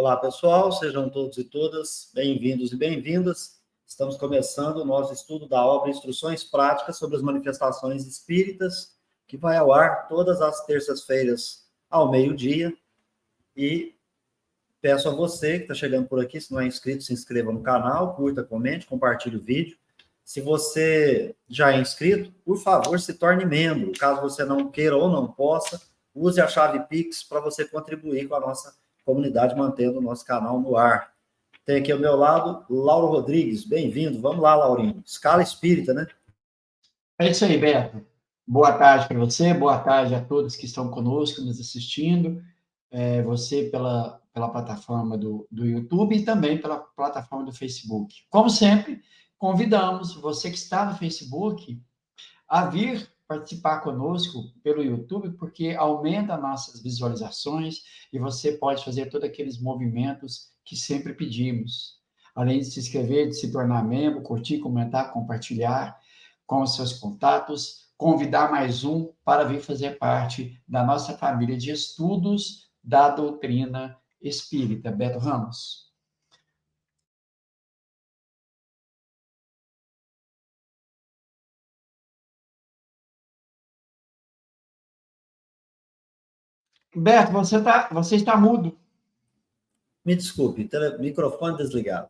Olá, pessoal, sejam todos e todas bem-vindos e bem-vindas. Estamos começando o nosso estudo da obra Instruções Práticas sobre as Manifestações Espíritas, que vai ao ar todas as terças-feiras ao meio-dia. E peço a você que está chegando por aqui, se não é inscrito, se inscreva no canal, curta, comente, compartilhe o vídeo. Se você já é inscrito, por favor, se torne membro. Caso você não queira ou não possa, use a chave Pix para você contribuir com a nossa comunidade, mantendo o nosso canal no ar. Tem aqui ao meu lado, Lauro Rodrigues. Bem-vindo. Vamos lá, Laurinho. Escala espírita, né? É isso aí, Beto. Boa tarde para você, boa tarde a todos que estão conosco, nos assistindo. Você pela plataforma do YouTube e também pela plataforma do Facebook. Como sempre, convidamos você que está no Facebook a vir participar conosco pelo YouTube, porque aumenta nossas visualizações e você pode fazer todos aqueles movimentos que sempre pedimos. Além de se inscrever, de se tornar membro, curtir, comentar, compartilhar com os seus contatos, convidar mais um para vir fazer parte da nossa família de estudos da doutrina espírita. Beto Ramos. Beto, você está mudo. Me desculpe, microfone desligado.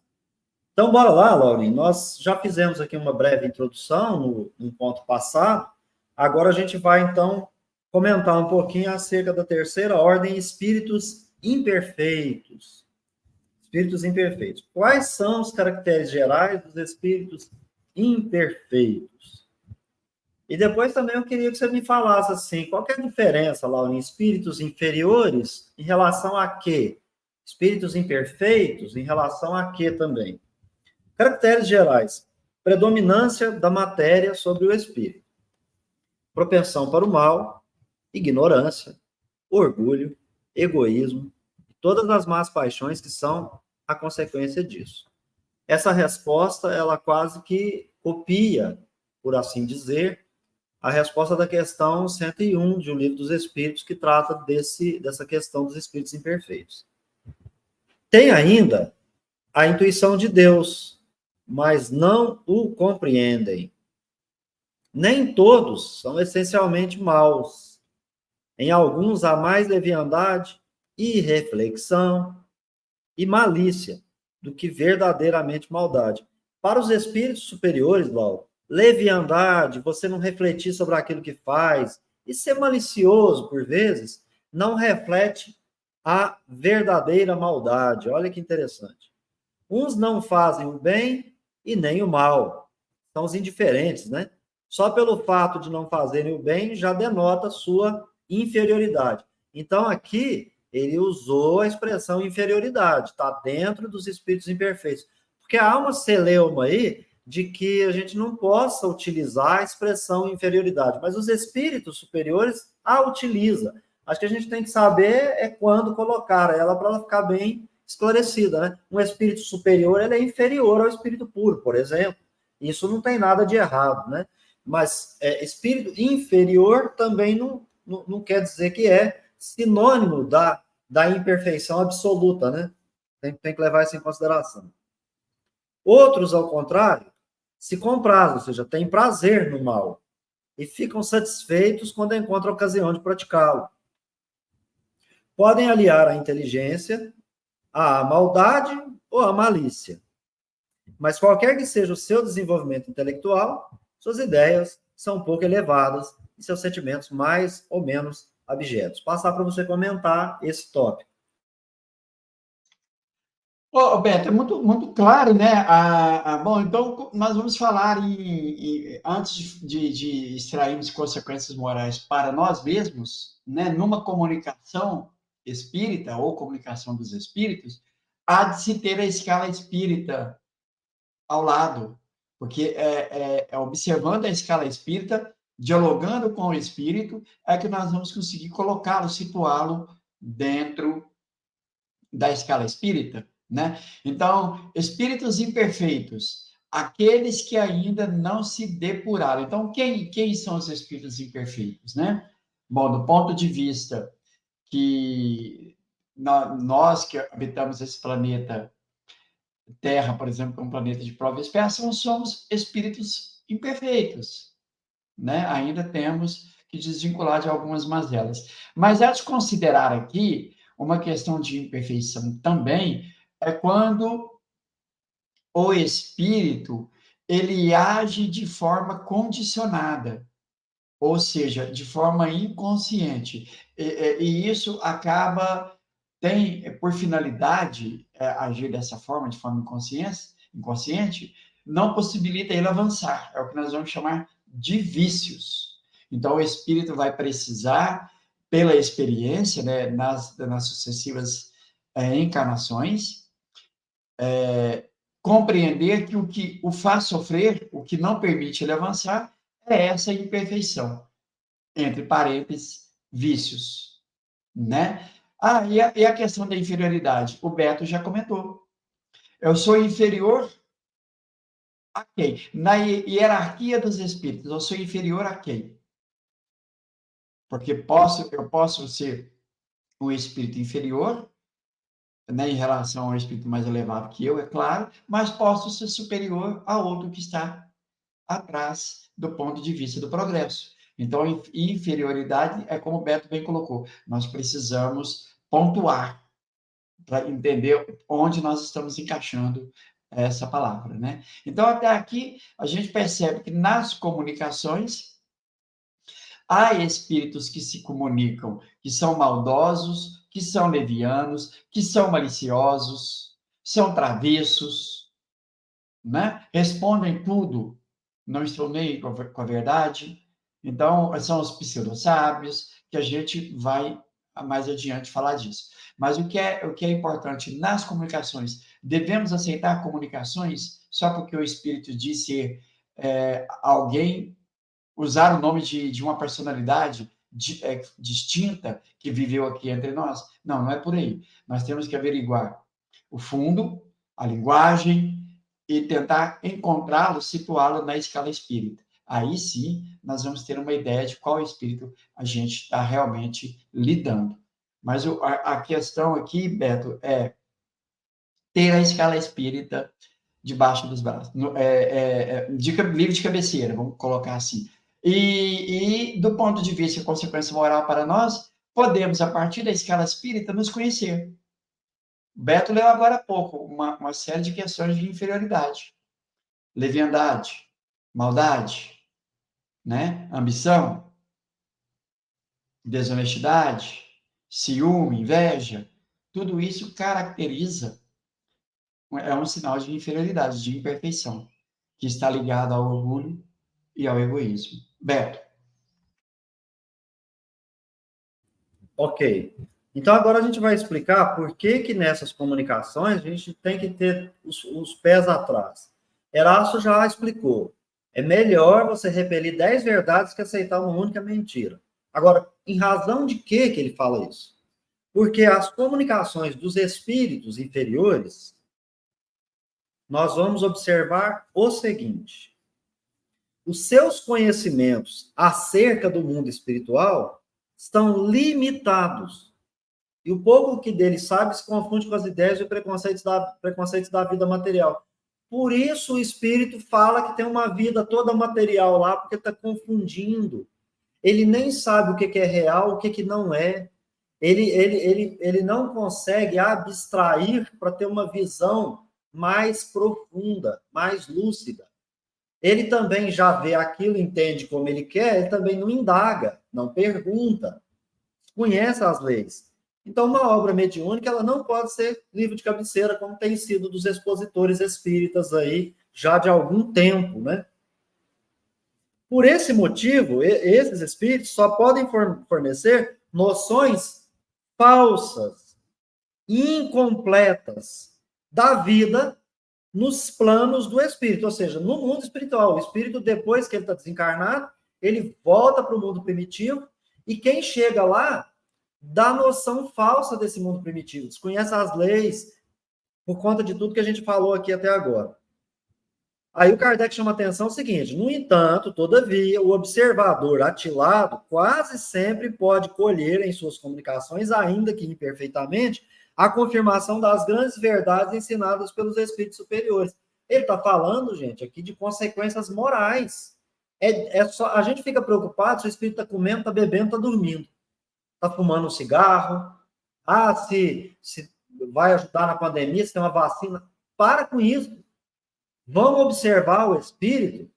Então, bora lá, Laurinho. Nós já fizemos aqui uma breve introdução no encontro passado. Agora a gente vai, então, comentar um pouquinho acerca da terceira ordem, espíritos imperfeitos. Espíritos imperfeitos. Quais são os caracteres gerais dos espíritos imperfeitos? E depois também eu queria que você me falasse assim, qual que é a diferença, Laurinho, espíritos inferiores em relação a quê? Espíritos imperfeitos em relação a quê também? Caracteres gerais. Predominância da matéria sobre o espírito. Propensão para o mal, ignorância, orgulho, egoísmo, todas as más paixões que são a consequência disso. Essa resposta, ela quase que copia, por assim dizer, a resposta da questão 101 de O Livro dos Espíritos, que trata dessa questão dos espíritos imperfeitos. Tem ainda a intuição de Deus, mas não o compreendem. Nem todos são essencialmente maus. Em alguns há mais leviandade, irreflexão e malícia do que verdadeiramente maldade. Para os espíritos superiores, Lauro, leviandade, você não refletir sobre aquilo que faz, e ser malicioso, por vezes, não reflete a verdadeira maldade. Olha que interessante. Uns não fazem o bem e nem o mal. São os indiferentes, né? Só pelo fato de não fazerem o bem já denota sua inferioridade. Então, aqui, ele usou a expressão inferioridade, está dentro dos espíritos imperfeitos. Porque há uma celeuma aí de que a gente não possa utilizar a expressão inferioridade, mas os espíritos superiores a utilizam. Acho que a gente tem que saber quando colocar ela para ela ficar bem esclarecida, né? Um espírito superior, ele é inferior ao espírito puro, por exemplo. Isso não tem nada de errado, né? Mas espírito inferior também não quer dizer que é sinônimo da imperfeição absoluta, né? Tem que levar isso em consideração. Outros, ao contrário, se comprazem, ou seja, têm prazer no mal e ficam satisfeitos quando encontram a ocasião de praticá-lo. Podem aliar a inteligência à maldade ou à malícia. Mas qualquer que seja o seu desenvolvimento intelectual, suas ideias são um pouco elevadas e seus sentimentos mais ou menos abjetos. Passar para você comentar esse tópico. Beto, é muito claro, né? Bom, então nós vamos falar antes de extrairmos consequências morais para nós mesmos, né? Numa comunicação espírita ou comunicação dos espíritos, há de se ter a escala espírita ao lado, porque observando a escala espírita, dialogando com o espírito, é que nós vamos conseguir colocá-lo, situá-lo dentro da escala espírita, né? Então, espíritos imperfeitos, aqueles que ainda não se depuraram. Então, quem são os espíritos imperfeitos, né? Bom, do ponto de vista que nós que habitamos esse planeta Terra, por exemplo, que é um planeta de prova e expiação, somos espíritos imperfeitos, né? Ainda temos que desvincular de algumas mazelas. Mas é de considerar aqui uma questão de imperfeição também, é quando o espírito ele age de forma condicionada, ou seja, de forma inconsciente. E isso acaba, tem por finalidade agir dessa forma, de forma inconsciente, não possibilita ele avançar. É o que nós vamos chamar de vícios. Então, o espírito vai precisar, pela experiência, né, nas sucessivas encarnações, compreender que o que o faz sofrer, o que não permite ele avançar, é essa imperfeição, entre parênteses, vícios, né? E a questão da inferioridade? O Beto já comentou. Eu sou inferior a quem? Na hierarquia dos espíritos, eu sou inferior a quem? Porque eu posso ser um espírito inferior, né, em relação ao espírito mais elevado que eu, é claro, mas posso ser superior a outro que está atrás do ponto de vista do progresso. Então, inferioridade é como o Beto bem colocou, nós precisamos pontuar para entender onde nós estamos encaixando essa palavra, né? Então, até aqui, a gente percebe que nas comunicações, há espíritos que se comunicam, que são maldosos, que são levianos, que são maliciosos, são travessos, né? Respondem tudo, não estão nem com a verdade. Então, são os pseudo-sábios, que a gente vai mais adiante falar disso. Mas o que é importante nas comunicações? Devemos aceitar comunicações só porque o Espírito diz ser alguém, usar o nome de uma personalidade distinta que viveu aqui entre nós? Não, não é por aí. Nós temos que averiguar o fundo, a linguagem, e tentar encontrá-lo, situá-lo na escala espírita. Aí sim, nós vamos ter uma ideia de qual espírito a gente está realmente lidando. Mas a questão aqui, Beto, é ter a escala espírita debaixo dos braços. Livro de cabeceira, vamos colocar assim. E do ponto de vista de consequência moral para nós, podemos, a partir da escala espírita, nos conhecer. Beto leu agora há pouco uma série de questões de inferioridade, leviandade, maldade, né? Ambição, desonestidade, ciúme, inveja. Tudo isso caracteriza, é um sinal de inferioridade, de imperfeição, que está ligado ao orgulho e ao egoísmo. Beto. Ok. Então, agora a gente vai explicar por que que nessas comunicações a gente tem que ter os pés atrás. Erasto já explicou. É melhor você repelir 10 verdades que aceitar uma única mentira. Agora, em razão de que ele fala isso? Porque as comunicações dos espíritos inferiores, nós vamos observar o seguinte: os seus conhecimentos acerca do mundo espiritual estão limitados. E o pouco que dele sabe se confunde com as ideias e preconceitos da vida material. Por isso o espírito fala que tem uma vida toda material lá, porque está confundindo. Ele nem sabe o que é real, o que não é. Ele não consegue abstrair para ter uma visão mais profunda, mais lúcida. Ele também já vê aquilo, entende como ele quer, ele também não indaga, não pergunta, conhece as leis. Então, uma obra mediúnica, ela não pode ser livro de cabeceira, como tem sido dos expositores espíritas aí, já de algum tempo, né? Por esse motivo, esses espíritos só podem fornecer noções falsas, incompletas da vida nos planos do espírito, ou seja, no mundo espiritual. O espírito, depois que ele está desencarnado, ele volta para o mundo primitivo, e quem chega lá dá noção falsa desse mundo primitivo, desconhece as leis, por conta de tudo que a gente falou aqui até agora. Aí o Kardec chama a atenção o seguinte: no entanto, todavia, o observador atilado quase sempre pode colher em suas comunicações, ainda que imperfeitamente, a confirmação das grandes verdades ensinadas pelos espíritos superiores. Ele está falando, gente, aqui de consequências morais. A gente fica preocupado se o espírito está comendo, está bebendo, está dormindo, está fumando um cigarro. Se vai ajudar na pandemia, se tem uma vacina. Para com isso. Vamos observar o espírito,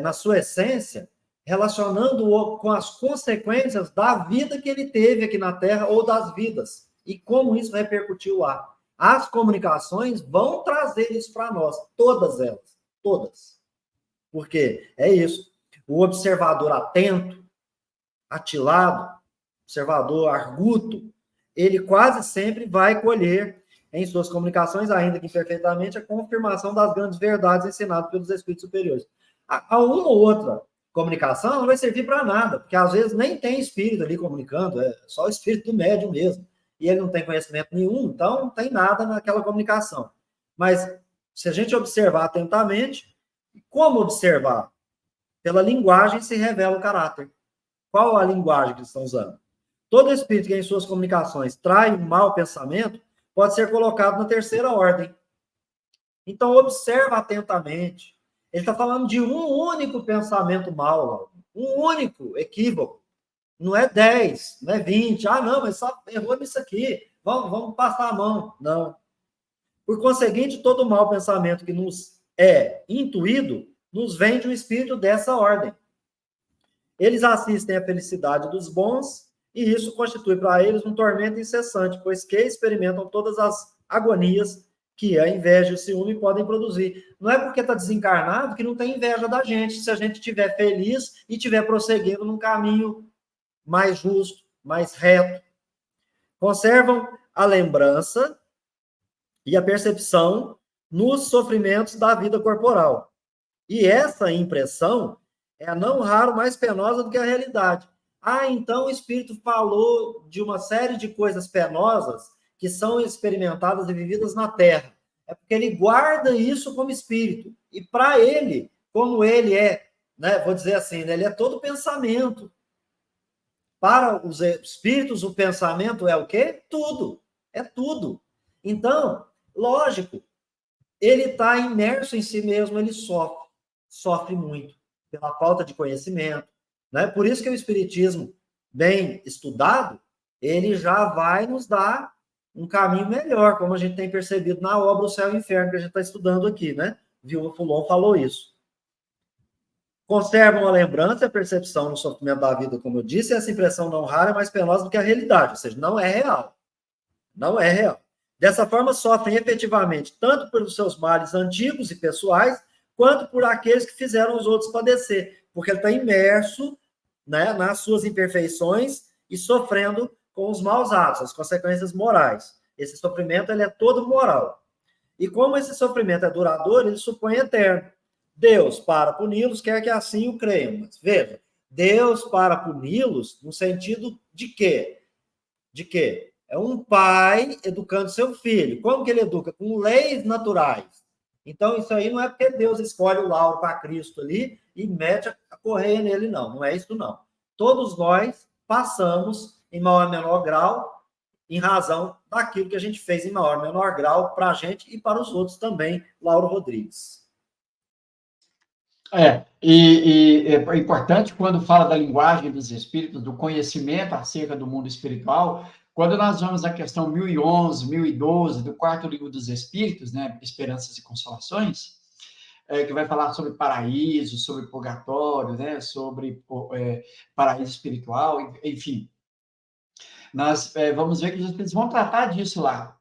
na sua essência, relacionando-o com as consequências da vida que ele teve aqui na Terra ou das vidas, e como isso repercutiu lá. As comunicações vão trazer isso para nós, todas elas, todas. Porque é isso. O observador atento, atilado, observador arguto, ele quase sempre vai colher em suas comunicações, ainda que imperfeitamente, a confirmação das grandes verdades ensinadas pelos espíritos superiores. A uma ou outra comunicação não vai servir para nada, porque às vezes nem tem espírito ali comunicando, é só o espírito do médium mesmo, e ele não tem conhecimento nenhum, então não tem nada naquela comunicação. Mas se a gente observar atentamente, como observar? Pela linguagem se revela o caráter. Qual a linguagem que eles estão usando? Todo espírito que em suas comunicações trai um mau pensamento pode ser colocado na terceira ordem. Então, observa atentamente. Ele está falando de um único pensamento mau, um único equívoco. Não é 10, não é 20. Não, mas só errou nisso aqui. Vamos passar a mão. Não. Por conseguinte, todo mau pensamento que nos é intuído nos vem de um espírito dessa ordem. Eles assistem à felicidade dos bons, e isso constitui para eles um tormento incessante, pois que experimentam todas as agonias que a inveja e o ciúme podem produzir. Não é porque está desencarnado que não tem inveja da gente, se a gente estiver feliz e estiver prosseguindo num caminho mais justo, mais reto. Conservam a lembrança e a percepção nos sofrimentos da vida corporal. E essa impressão é não raro mais penosa do que a realidade. Então o espírito falou de uma série de coisas penosas que são experimentadas e vividas na Terra. É porque ele guarda isso como espírito. E para ele, como ele é, vou dizer assim, ele é todo pensamento. Para os espíritos, o pensamento é o quê? Tudo. É tudo. Então, lógico, ele está imerso em si mesmo, ele sofre muito pela falta de conhecimento. Por isso que o Espiritismo, bem estudado, ele já vai nos dar um caminho melhor, como a gente tem percebido na obra O Céu e o Inferno, que a gente está estudando aqui, Viúva Fulon falou isso. Conservam a lembrança e a percepção no sofrimento da vida, como eu disse, e essa impressão não rara é mais penosa do que a realidade, ou seja, não é real. Não é real. Dessa forma, sofrem efetivamente tanto pelos seus males antigos e pessoais, quanto por aqueles que fizeram os outros padecer, porque ele está imerso nas suas imperfeições e sofrendo com os maus atos, as consequências morais. Esse sofrimento ele é todo moral. E como esse sofrimento é duradouro, ele supõe eterno. Deus, para puni-los, quer que assim o creiam. Mas veja, Deus, para puni-los, no sentido de quê? De quê? É um pai educando seu filho. Como que ele educa? Com leis naturais. Então, isso aí não é porque Deus escolhe o lauro para Cristo ali e mete a correia nele, não. Não é isso, não. Todos nós passamos, em maior ou menor grau, em razão daquilo que a gente fez em maior ou menor grau para a gente e para os outros também, Lauro Rodrigues. E é importante, quando fala da linguagem dos espíritos, do conhecimento acerca do mundo espiritual, quando nós vamos à questão 1011, 1012, do quarto livro dos Espíritos, Esperanças e Consolações, que vai falar sobre paraíso, sobre purgatório, sobre paraíso espiritual, enfim. Nós vamos ver que os Espíritos vão tratar disso lá.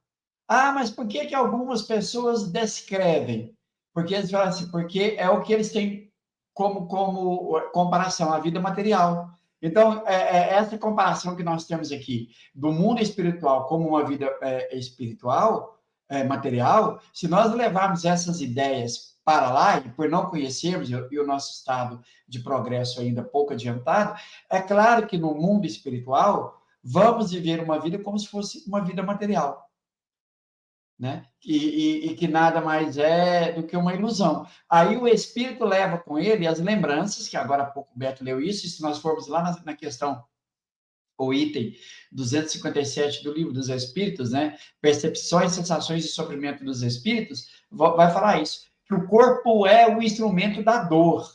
Mas por que algumas pessoas descrevem? Porque eles falam assim, porque é o que eles têm como comparação à vida material. Então, essa comparação que nós temos aqui do mundo espiritual como uma vida espiritual, material, se nós levarmos essas ideias para lá, e por não conhecermos, e o nosso estado de progresso ainda pouco adiantado, é claro que no mundo espiritual, vamos viver uma vida como se fosse uma vida material. né? E que nada mais é do que uma ilusão. Aí o espírito leva com ele as lembranças, que agora há pouco o Beto leu isso, e se nós formos lá na questão, o item 257 do Livro dos Espíritos, né? Percepções, sensações e sofrimento dos espíritos, vai falar isso, que o corpo é o instrumento da dor.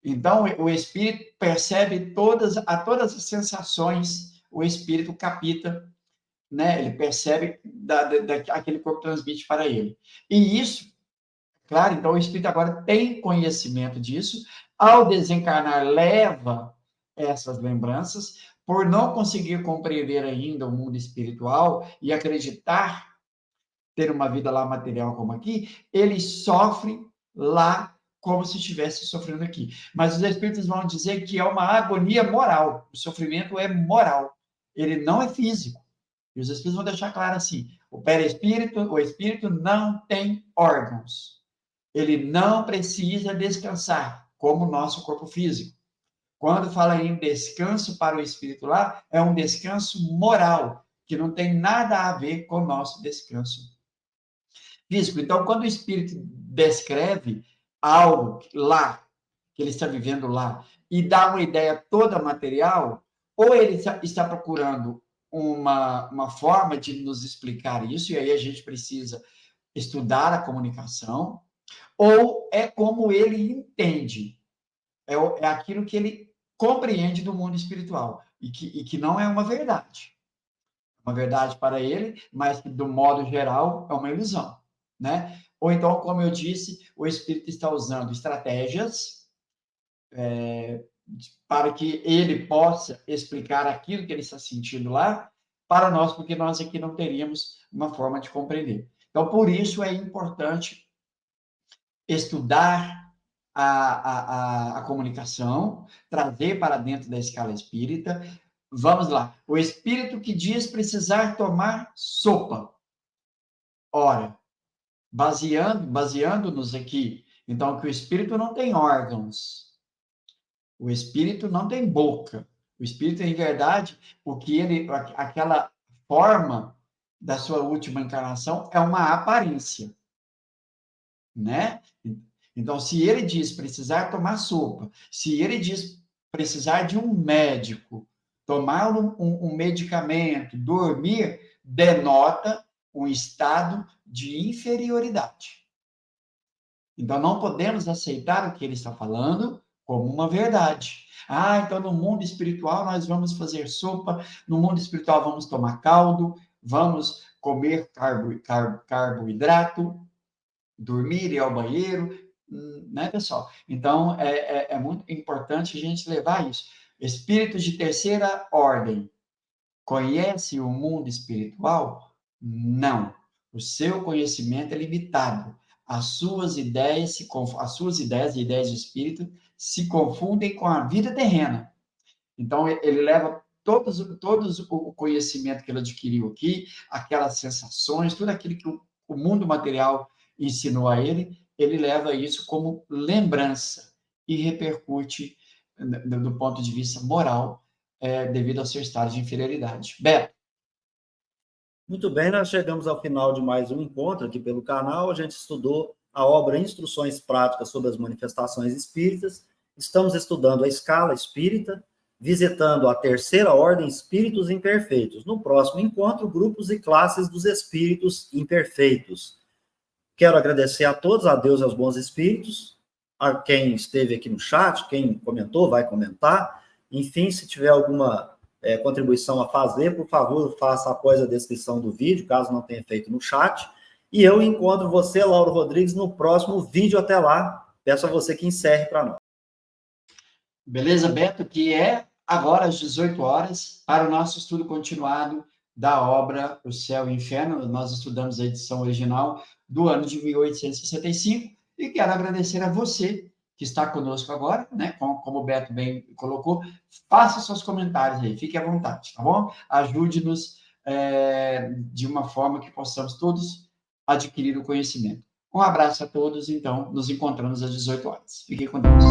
Então, o espírito percebe todas as sensações, o espírito capta, né? Ele percebe aquele corpo transmite para ele. E isso, claro, então o espírito agora tem conhecimento disso, ao desencarnar, leva essas lembranças, por não conseguir compreender ainda o mundo espiritual e acreditar ter uma vida lá material como aqui, ele sofre lá como se estivesse sofrendo aqui. Mas os espíritos vão dizer que é uma agonia moral. O sofrimento é moral. Ele não é físico. E os espíritos vão deixar claro assim: o espírito não tem órgãos. Ele não precisa descansar, como o nosso corpo físico. Quando fala em descanso para o espírito lá, é um descanso moral, que não tem nada a ver com o nosso descanso físico. Então, quando o espírito descreve algo lá, que ele está vivendo lá, e dá uma ideia toda material, ou ele está procurando uma forma de nos explicar isso, e aí a gente precisa estudar a comunicação, ou é como ele entende, é aquilo que ele compreende do mundo espiritual, e que não é uma verdade. Uma verdade para ele, mas que, do modo geral, é uma ilusão, né? Ou então, como eu disse, o espírito está usando estratégias para que ele possa explicar aquilo que ele está sentindo lá para nós, porque nós aqui não teríamos uma forma de compreender. Então, por isso é importante estudar a comunicação, trazer para dentro da escala espírita. Vamos lá. O espírito que diz precisar tomar sopa. Ora, baseando-nos aqui, então, que o espírito não tem órgãos, o espírito não tem boca. O espírito, em verdade, aquela forma da sua última encarnação é uma aparência, né? Então, se ele diz precisar tomar sopa, se ele diz precisar de um médico, tomar um medicamento, dormir, denota um estado de inferioridade. Então, não podemos aceitar o que ele está falando como uma verdade. Ah, então no mundo espiritual nós vamos fazer sopa, no mundo espiritual vamos tomar caldo, vamos comer carboidrato, dormir, ir ao banheiro, né, pessoal? Então, é muito importante a gente levar isso. Espíritos de terceira ordem conhece o mundo espiritual? Não. O seu conhecimento é limitado. As suas ideias e ideias de espírito se confundem com a vida terrena. Então, ele leva todos o conhecimento que ele adquiriu aqui, aquelas sensações, tudo aquilo que o mundo material ensinou a ele, ele leva isso como lembrança e repercute do ponto de vista moral, devido ao seu estado de inferioridade. Beto. Muito bem, nós chegamos ao final de mais um encontro aqui pelo canal. A gente estudou a obra Instruções Práticas sobre as Manifestações Espíritas. Estamos estudando a escala espírita, visitando a terceira ordem, espíritos imperfeitos. No próximo encontro, grupos e classes dos espíritos imperfeitos. Quero agradecer a todos, a Deus e aos bons espíritos, a quem esteve aqui no chat, quem comentou, vai comentar. Enfim, se tiver alguma contribuição a fazer, por favor, faça após a descrição do vídeo, caso não tenha feito no chat. E eu encontro você, Lauro Rodrigues, no próximo vídeo. Até lá. Peço a você que encerre para nós. Beleza, Beto? Que é agora às 18 horas, para o nosso estudo continuado da obra O Céu e o Inferno. Nós estudamos a edição original do ano de 1865 e quero agradecer a você que está conosco agora, né? Como o Beto bem colocou, faça seus comentários aí, fique à vontade, tá bom? Ajude-nos de uma forma que possamos todos adquirir o conhecimento. Um abraço a todos, então, nos encontramos às 18 horas. Fiquem com Deus.